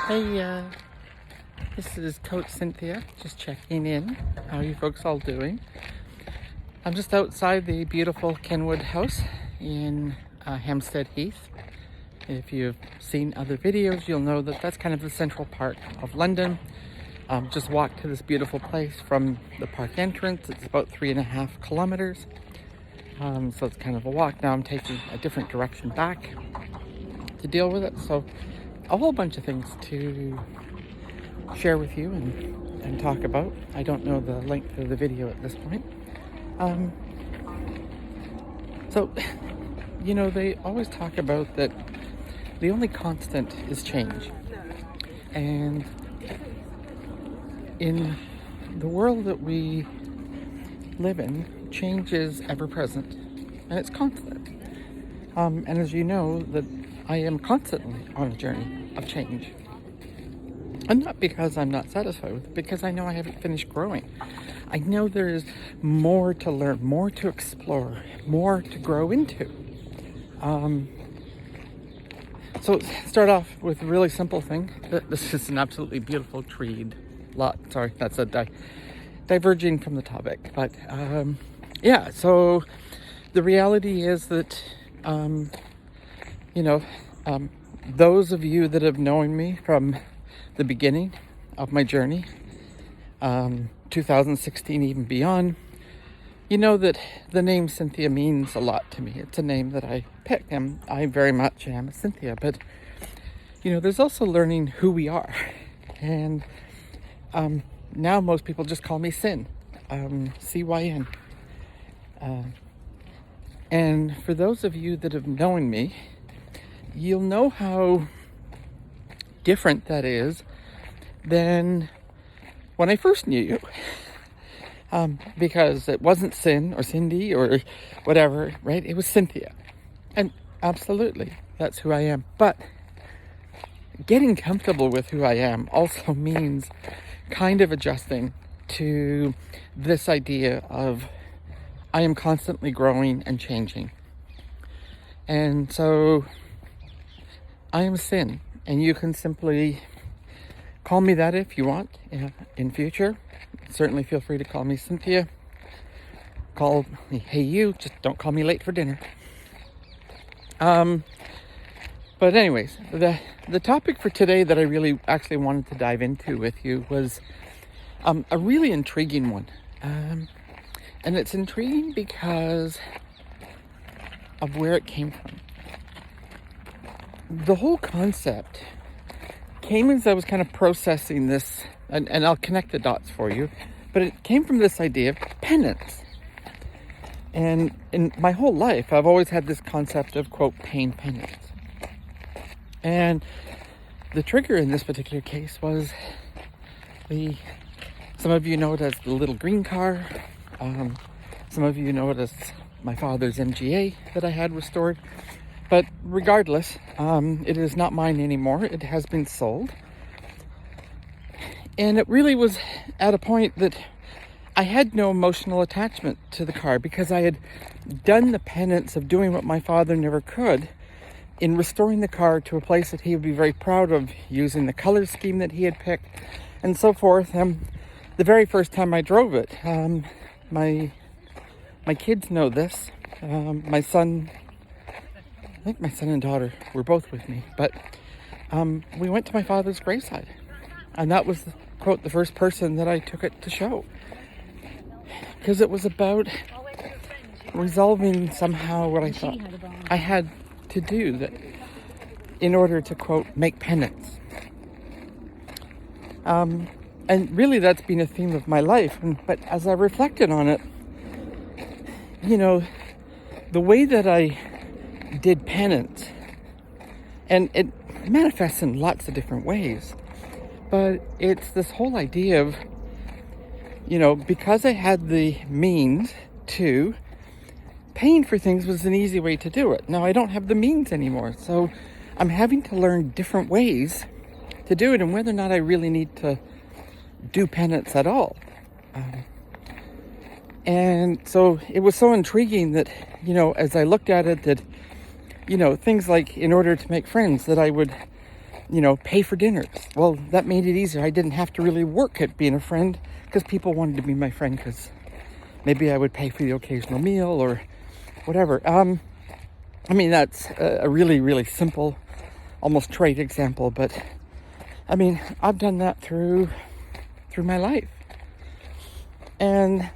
Hey, this is Coach Cynthia, just checking in. How are you folks all doing? I'm just outside the beautiful Kenwood House in Hempstead Heath. If you've seen other videos, you'll know that that's kind of the central part of London. Just walked to this beautiful place from the park entrance. It's about 3.5 kilometers. So it's kind of a walk. Now I'm taking a different direction back to deal with it. So a whole bunch of things to share with you and talk about. I don't know the length of the video at this point. So, they always talk about that the only constant is change. And in the world that we live in, change is ever present and it's constant. And as you know, that I am constantly on a journey of change. And not because I'm not satisfied with it, because I know I haven't finished growing. I know there is more to learn, more to explore, more to grow into. So start off with a really simple thing. This is an absolutely beautiful treed lot. Sorry, that's a diverging from the topic. But so the reality is that, those of you that have known me from the beginning of my journey, 2016 even beyond, you know that the name Cynthia means a lot to me. It's a name that I picked, and I very much am a Cynthia. But, there's also learning who we are. And now most people just call me Cyn, C-Y-N. And for those of you that have known me, you'll know how different that is than when I first knew you. Because it wasn't Cyn or Cindy or whatever, right? It was Cynthia. And absolutely, that's who I am. But getting comfortable with who I am also means kind of adjusting to this idea of I am constantly growing and changing. And so I am Cyn, and you can simply call me that if you want in future. Certainly feel free to call me Cynthia. Call me hey you, just don't call me late for dinner. But anyways, the topic for today that I really actually wanted to dive into with you was a really intriguing one. And it's intriguing because of where it came from. The whole concept came as I was kind of processing this, and I'll connect the dots for you, but it came from this idea of penance. And in my whole life, I've always had this concept of, quote, paying penance. And the trigger in this particular case was some of you know it as the little green car. Some of you know it as my father's MGA that I had restored. But regardless, it is not mine anymore. It has been sold. And it really was at a point that I had no emotional attachment to the car because I had done the penance of doing what my father never could in restoring the car to a place that he would be very proud of, using the color scheme that he had picked and so forth. The very first time I drove it, my kids know this. My son, I think my son and daughter were both with me, but we went to my father's graveside, and that was, quote, the first person that I took it to show, because it was about resolving somehow what I thought I had to do that in order to, quote, make penance. And really that's been a theme of my life. But as I reflected on it, the way that I did penance, and it manifests in lots of different ways, but it's this whole idea of, because I had the means to, paying for things was an easy way to do it. Now I don't have the means anymore, so I'm having to learn different ways to do it, and whether or not I really need to do penance at all. And so it was so intriguing that, as I looked at it, that, things like in order to make friends, that I would pay for dinners. Well, that made it easier. I didn't have to really work at being a friend because people wanted to be my friend because maybe I would pay for the occasional meal or whatever. That's a really, really simple, almost trite example, but I've done that through my life. And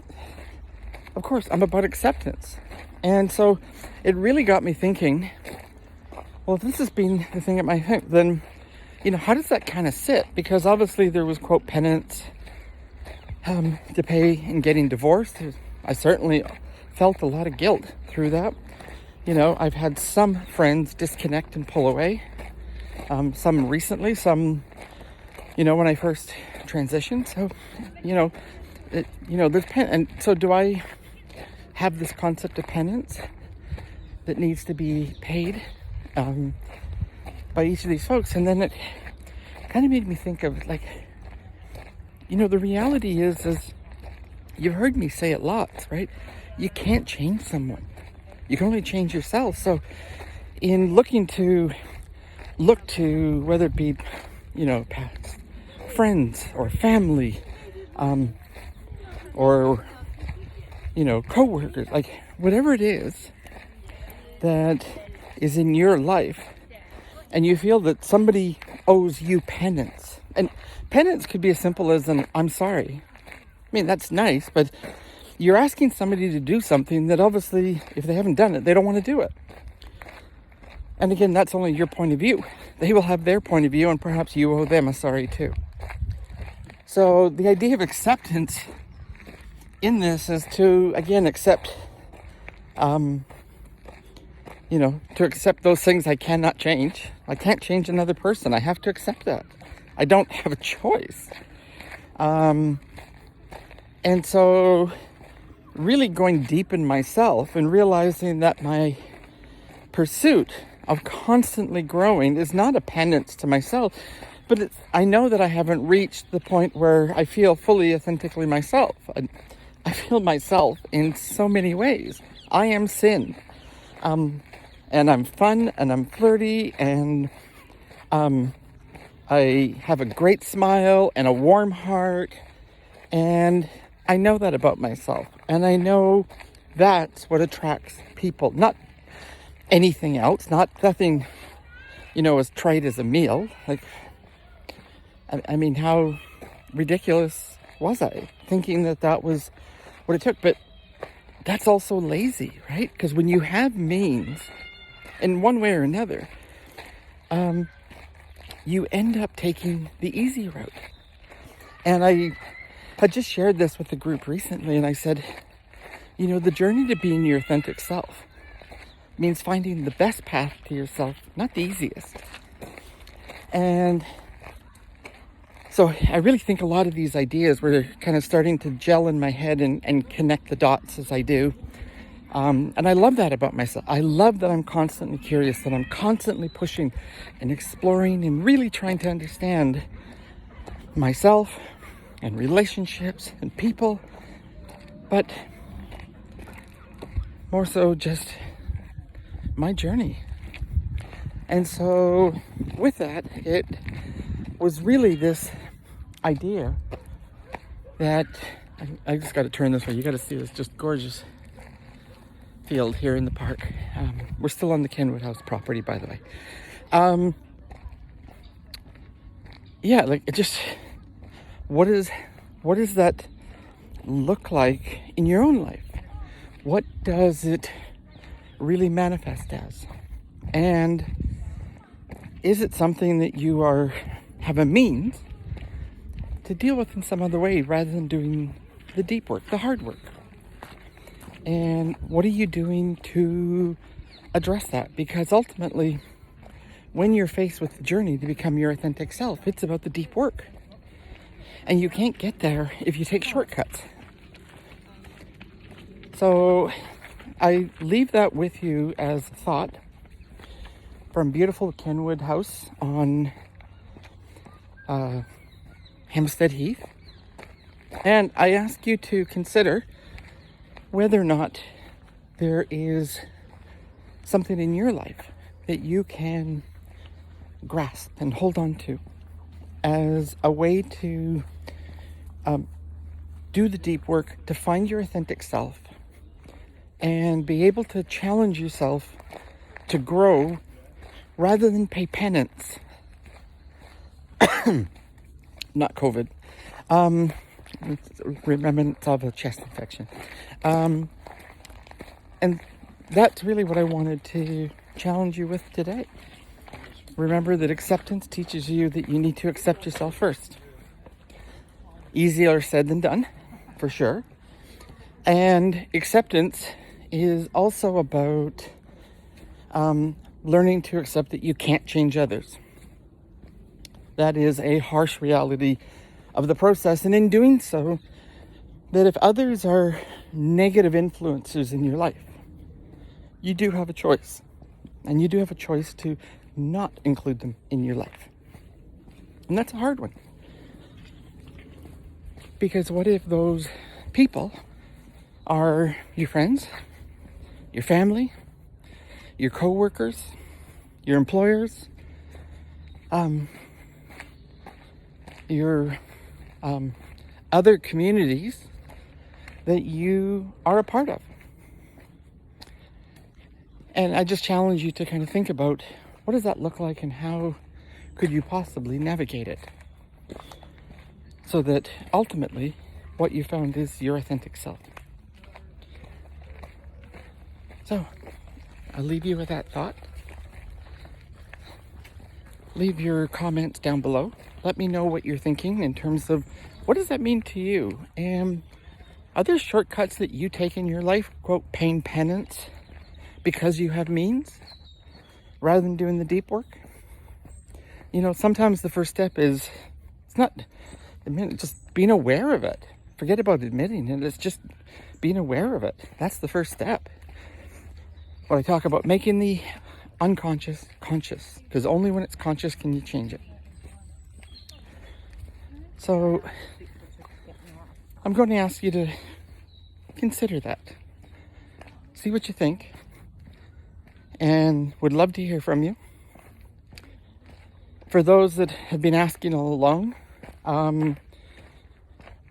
of course, I'm about acceptance. And so it really got me thinking, well, if this has been the thing at my home, then, how does that kind of sit? Because obviously there was, quote, penance to pay in getting divorced. I certainly felt a lot of guilt through that. I've had some friends disconnect and pull away. Some recently, some, when I first transitioned. So, there's and so do I have this concept of penance that needs to be paid by each of these folks? And then it kind of made me think of the reality is you've heard me say it lots, right? You can't change someone. You can only change yourself. So in look to whether it be, past friends or family, or, co-workers, whatever it is that is in your life, and you feel that somebody owes you penance. And penance could be as simple as an I'm sorry. That's nice, but you're asking somebody to do something that obviously, if they haven't done it, they don't want to do it. And again, that's only your point of view. They will have their point of view, and perhaps you owe them a sorry too. So the idea of acceptance in this is to, again, accept, to accept those things I cannot change. I can't change another person. I have to accept that. I don't have a choice. And so really going deep in myself and realizing that my pursuit of constantly growing is not a penance to myself, but I know that I haven't reached the point where I feel fully authentically myself. I feel myself in so many ways. I am sin. And I'm fun and I'm flirty and I have a great smile and a warm heart. And I know that about myself. And I know that's what attracts people. Not anything else. Nothing, as trite as a meal. How ridiculous was I? Thinking that was what it took. But that's also lazy, right? Because when you have means, in one way or another, you end up taking the easy route. And I had just shared this with the group recently, and I said, the journey to being your authentic self means finding the best path to yourself, not the easiest. And so I really think a lot of these ideas were kind of starting to gel in my head and connect the dots as I do. And I love that about myself. I love that I'm constantly curious, that I'm constantly pushing and exploring and really trying to understand myself and relationships and people, but more so just my journey. And so with that, it was really this idea that I just got to turn this way. You got to see this just gorgeous field here in the park. We're still on the Kenwood House property, by the way. It just, what does that look like in your own life? What does it really manifest as? And is it something that you have a means to deal with in some other way rather than doing the deep work, the hard work? And what are you doing to address that? Because ultimately, when you're faced with the journey to become your authentic self, it's about the deep work. And you can't get there if you take shortcuts. So I leave that with you as a thought from beautiful Kenwood House on Hempstead Heath. And I ask you to consider whether or not there is something in your life that you can grasp and hold on to as a way to do the deep work to find your authentic self and be able to challenge yourself to grow rather than pay penance. Not COVID. Remnants of a chest infection. And that's really what I wanted to challenge you with today. Remember that acceptance teaches you that you need to accept yourself first. Easier said than done, for sure. And acceptance is also about learning to accept that you can't change others. That is a harsh reality of the process. And in doing so, that if others are negative influences in your life, you do have a choice. And you do have a choice to not include them in your life. And that's a hard one. Because what if those people are your friends, your family, your co-workers, your employers, your other communities that you are a part of? And I just challenge you to kind of think about, what does that look like and how could you possibly navigate it? So that ultimately what you found is your authentic self. So I'll leave you with that thought. Leave your comments down below. Let me know what you're thinking in terms of, what does that mean to you? And are there shortcuts that you take in your life, quote, paying penance, because you have means, rather than doing the deep work? You know, sometimes the first step is, it's not just being aware of it. Forget about admitting it. It's just being aware of it. That's the first step. When I talk about making the unconscious conscious, because only when it's conscious can you change it. So I'm going to ask you to consider that. See what you think. And would love to hear from you. For those that have been asking all along,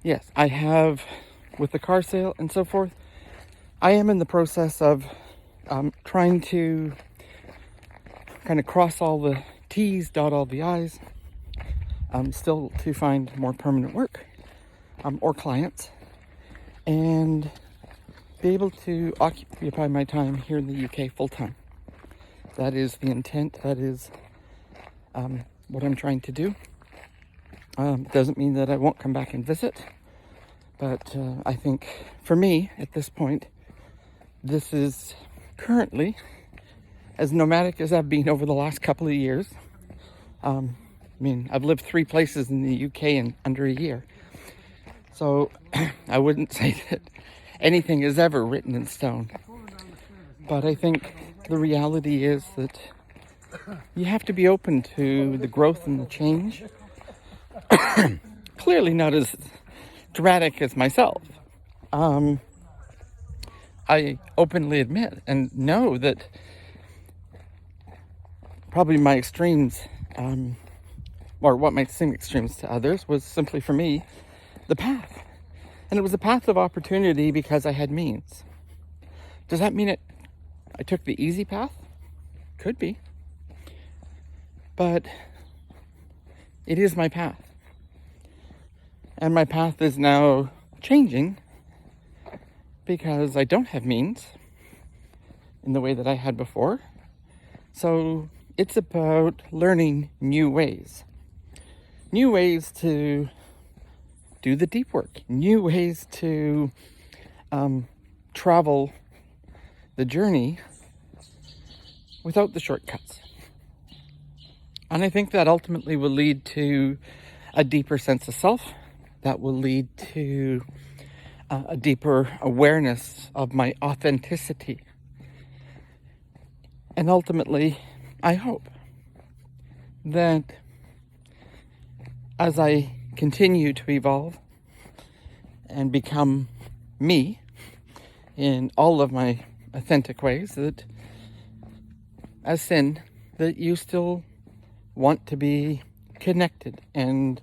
yes, I have, with the car sale and so forth, I am in the process of trying to kind of cross all the T's, dot all the I's, still to find more permanent work or clients, and be able to occupy my time here in the UK full time. That is the intent. That is what I'm trying to do. Doesn't mean that I won't come back and visit, but I think for me at this point, this is currently as nomadic as I've been over the last couple of years. I mean, I've lived 3 places in the UK in under a year. So I wouldn't say that anything is ever written in stone. But I think the reality is that you have to be open to the growth and the change. Clearly not as dramatic as myself. I openly admit and know that probably my extremes, or what might seem extremes to others, was simply for me the path. And it was a path of opportunity because I had means. Does that mean I took the easy path? Could be. But it is my path. And my path is now changing because I don't have means in the way that I had before. So it's about learning new ways. New ways to do the deep work. New ways to travel the journey without the shortcuts. And I think that ultimately will lead to a deeper sense of self. That will lead to a deeper awareness of my authenticity. And ultimately, I hope that as I continue to evolve and become me in all of my authentic ways, that as sin, that you still want to be connected and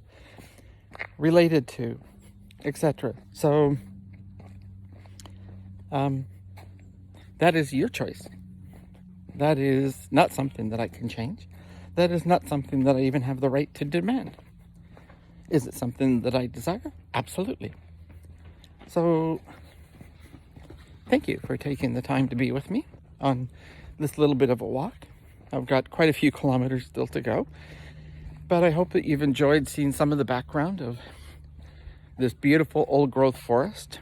related to, etc. So that is your choice. That is not something that I can change. That is not something that I even have the right to demand. Is it something that I desire? Absolutely. So thank you for taking the time to be with me on this little bit of a walk. I've got quite a few kilometers still to go, but I hope that you've enjoyed seeing some of the background of this beautiful old growth forest.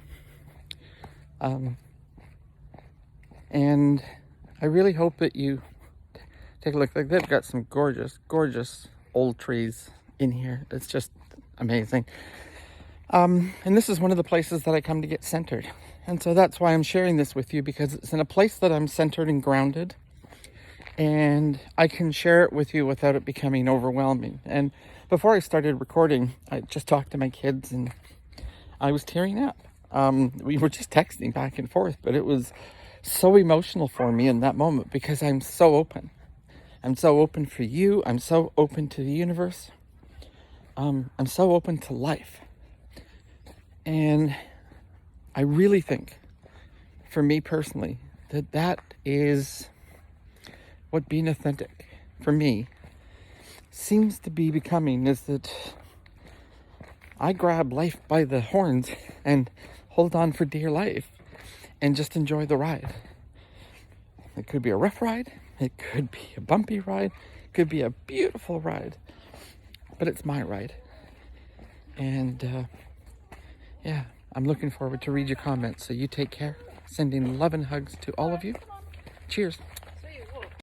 And I really hope that you take a look. Like, they've got some gorgeous, gorgeous old trees in here. It's just amazing. And this is one of the places that I come to get centered. And so that's why I'm sharing this with you, because it's in a place that I'm centered and grounded. And I can share it with you without it becoming overwhelming. And before I started recording, I just talked to my kids and I was tearing up. We were just texting back and forth, but it was so emotional for me in that moment because I'm so open. I'm so open for you. I'm so open to the universe. I'm so open to life. And I really think, for me personally, that is what being authentic, for me, seems to be becoming, is that I grab life by the horns and hold on for dear life and just enjoy the ride. It could be a rough ride. It could be a bumpy ride. It could be a beautiful ride. But it's my ride. And yeah, I'm looking forward to read your comments. So you take care. Sending love and hugs to all of you. Cheers.